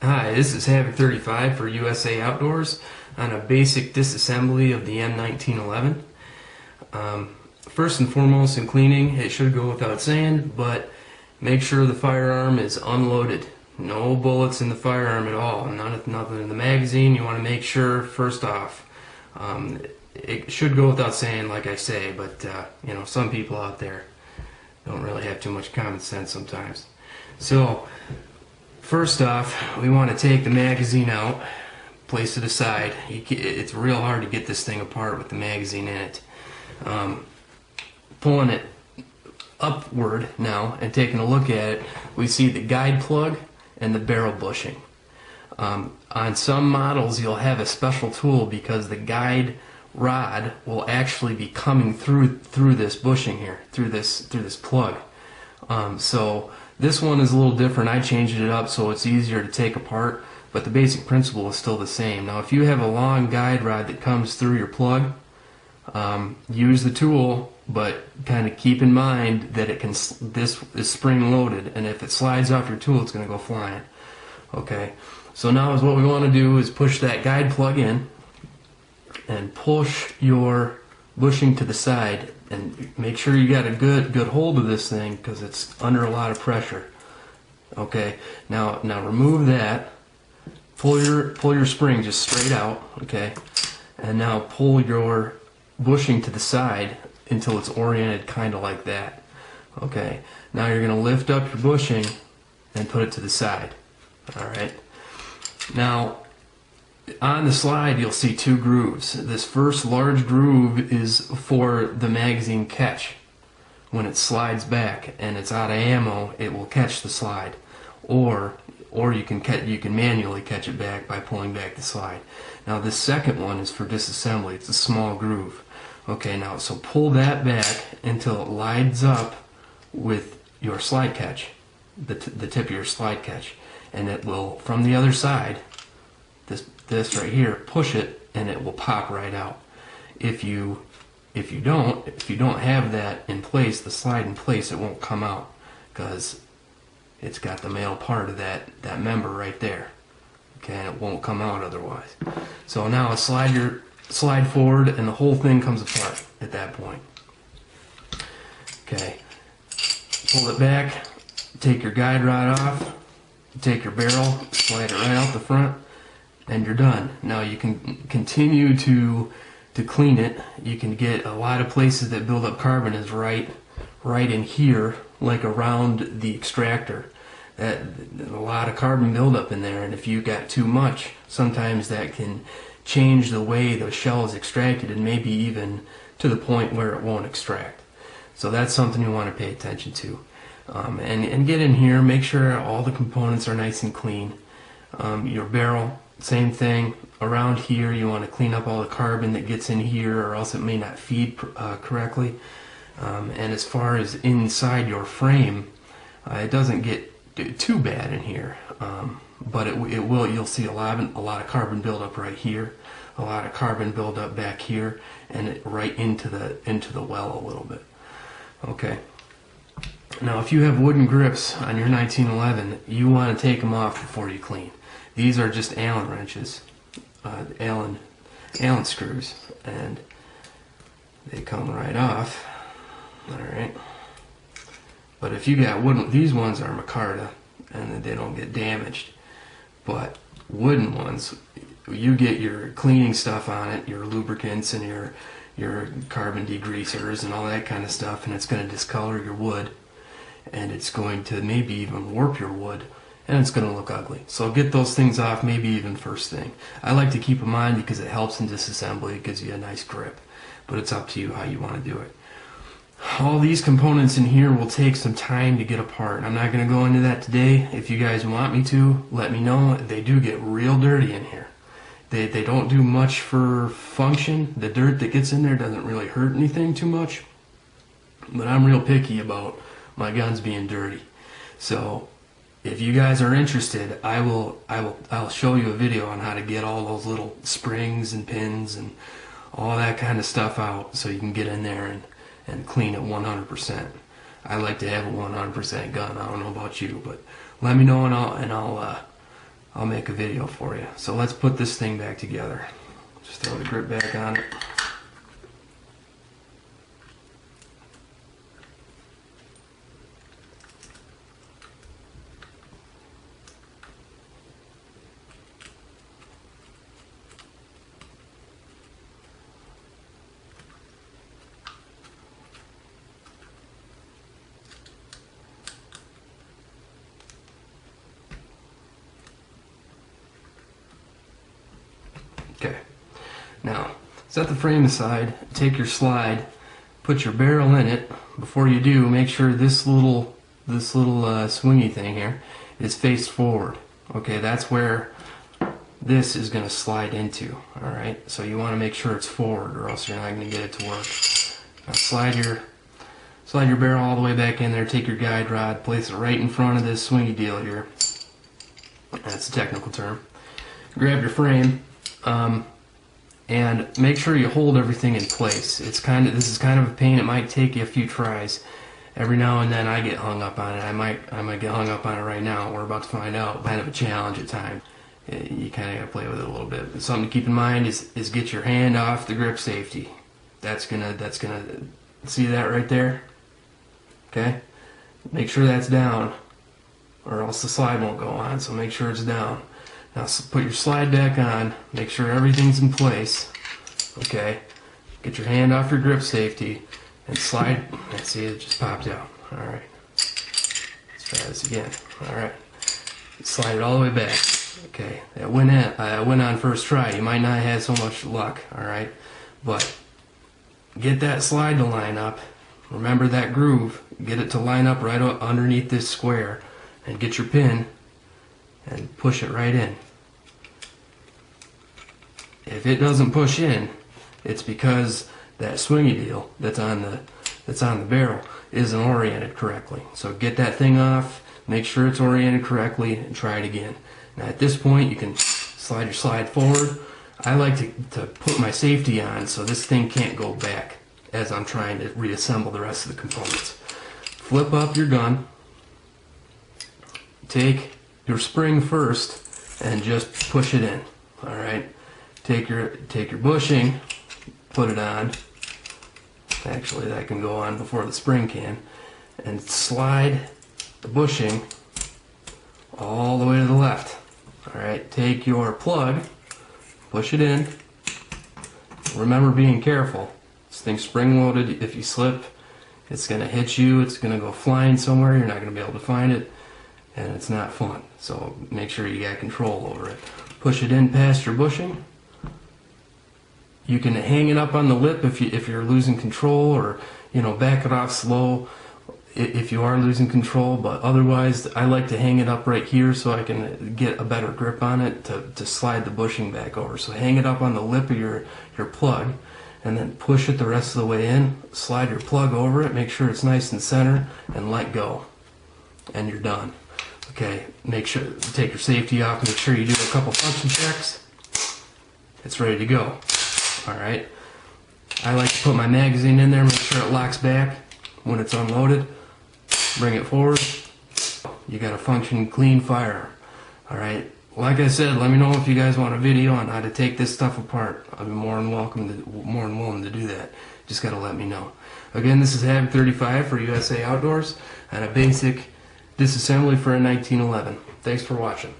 Hi, this is Havoc35 for USA Outdoors on a basic disassembly of the M1911. First and foremost in cleaning, it should go without saying, but make sure the firearm is unloaded. No bullets in the firearm at all, nothing in the magazine. You want to make sure, first off, it should go without saying like I say, but you know, some people out there don't really have too much common sense sometimes. So, first off, we want to take the magazine out, place it aside. It's real hard to get this thing apart with the magazine in it. Pulling it upward now and taking a look at it, we see the guide plug and the barrel bushing. On some models you'll have a special tool because the guide rod will actually be coming through this bushing here, through this plug. So this one is a little different. I changed it up so it's easier to take apart, but the basic principle is still the same. Now if you have a long guide rod that comes through your plug, use the tool, but kind of keep in mind that this is spring loaded, and if it slides off your tool it's going to go flying. Okay, so now what we want to do is push that guide plug in and push your bushing to the side, and make sure you got a good hold of this thing because it's under a lot of pressure. Okay, now remove that, pull your spring just straight out, okay, and now pull your bushing to the side until it's oriented kind of like that. Okay, now you're going to lift up your bushing and put it to the side. Alright, now on the slide you'll see two grooves. This first large groove is for the magazine catch. When it slides back and it's out of ammo, it will catch the slide, or you can manually catch it back by pulling back the slide. Now this second one is for disassembly. It's a small groove. Okay, now so pull that back until it lines up with your slide catch, the tip of your slide catch, and it will, from the other side, this right here, push it and it will pop right out. If you don't have that in place, the slide in place, it won't come out because it's got the male part of that member right there. Okay, and it won't come out otherwise. So now slide forward and the whole thing comes apart at that point. Okay, pull it back, take your guide rod off, take your barrel, slide it right out the front, and you're done. Now you can continue to clean it. You can get a lot of places that build up carbon is right in here, like around the extractor. A lot of carbon buildup in there, and if you got too much, sometimes that can change the way the shell is extracted, and maybe even to the point where it won't extract. So that's something you want to pay attention to. And get in here, make sure all the components are nice and clean. Your barrel, same thing. Around here you want to clean up all the carbon that gets in here, or else it may not feed correctly. And as far as inside your frame, it doesn't get too bad in here, but it will. You'll see a lot of carbon buildup right here, a lot of carbon buildup back here, and right into the well a little bit. Okay. Now, if you have wooden grips on your 1911, you want to take them off before you clean. These are just Allen wrenches, Allen screws, and they come right off. All right. But if you got wooden, these ones are micarta, and they don't get damaged. But wooden ones, you get your cleaning stuff on it, your lubricants and your carbon degreasers and all that kind of stuff, and it's going to discolor your wood, and it's going to maybe even warp your wood, and it's going to look ugly. So get those things off, maybe even first thing. I like to keep them on because it helps in disassembly. It gives you a nice grip, but it's up to you how you want to do it. All these components in here will take some time to get apart. I'm not going to go into that today. If you guys want me to, let me know. They do get real dirty in here. They don't do much for function. The dirt that gets in there doesn't really hurt anything too much, but I'm real picky about my guns being dirty. So if you guys are interested, I'll show you a video on how to get all those little springs and pins and all that kind of stuff out, so you can get in there and clean it 100%. I like to have a 100% gun. I don't know about you, but let me know, and I'll I'll make a video for you. So let's put this thing back together. Just throw the grip back on it. Okay, now set the frame aside, take your slide, put your barrel in it. Before you do, make sure this little swingy thing here is faced forward. Okay, that's where this is going to slide into. Alright, so you want to make sure it's forward or else you're not going to get it to work. Now slide your barrel all the way back in there, take your guide rod, place it right in front of this swingy deal here. That's a technical term. Grab your frame. And make sure you hold everything in place. This is kind of a pain. It might take you a few tries. Every now and then I get hung up on it. I might get hung up on it right now. We're about to find out. Kind of a challenge at times. You kind of got to play with it a little bit. But something to keep in mind is get your hand off the grip safety. That's gonna see that right there. Okay. Make sure that's down, or else the slide won't go on. So make sure it's down. Now put your slide back on, make sure everything's in place, okay? Get your hand off your grip safety and slide. See, it just popped out. Alright, let's try this again. Alright, slide it all the way back. Okay, that went on first try. You might not have so much luck, alright? But get that slide to line up. Remember that groove. Get it to line up right underneath this square and get your pin and push it right in. If it doesn't push in, it's because that swingy deal that's on the barrel isn't oriented correctly. So get that thing off, make sure it's oriented correctly, and try it again. Now at this point you can slide your slide forward. I like to put my safety on so this thing can't go back as I'm trying to reassemble the rest of the components. Flip up your gun, take your spring first and just push it in. Alright, take your bushing, put it on. Actually that can go on before the spring can, and slide the bushing all the way to the left. Alright, take your plug, push it in. Remember being careful. This thing's spring loaded. If you slip, it's going to hit you, it's going to go flying somewhere, you're not going to be able to find it, and it's not fun. So make sure you got control over it. Push it in past your bushing. You can hang it up on the lip if you're losing control, or back it off slow if you are losing control. But otherwise, I like to hang it up right here so I can get a better grip on it to slide the bushing back over. So hang it up on the lip of your plug, and then push it the rest of the way in. Slide your plug over it, make sure it's nice and center, and let go, and you're done. Okay, make sure, take your safety off, make sure you do a couple function checks. It's ready to go. Alright, I like to put my magazine in there, make sure it locks back when it's unloaded. Bring it forward. You got a functioning, clean firearm. Alright, like I said, let me know if you guys want a video on how to take this stuff apart. I'll be more than willing to do that. Just gotta let me know. Again, this is Havoc 35 for USA Outdoors, and a basic disassembly for a 1911. Thanks for watching.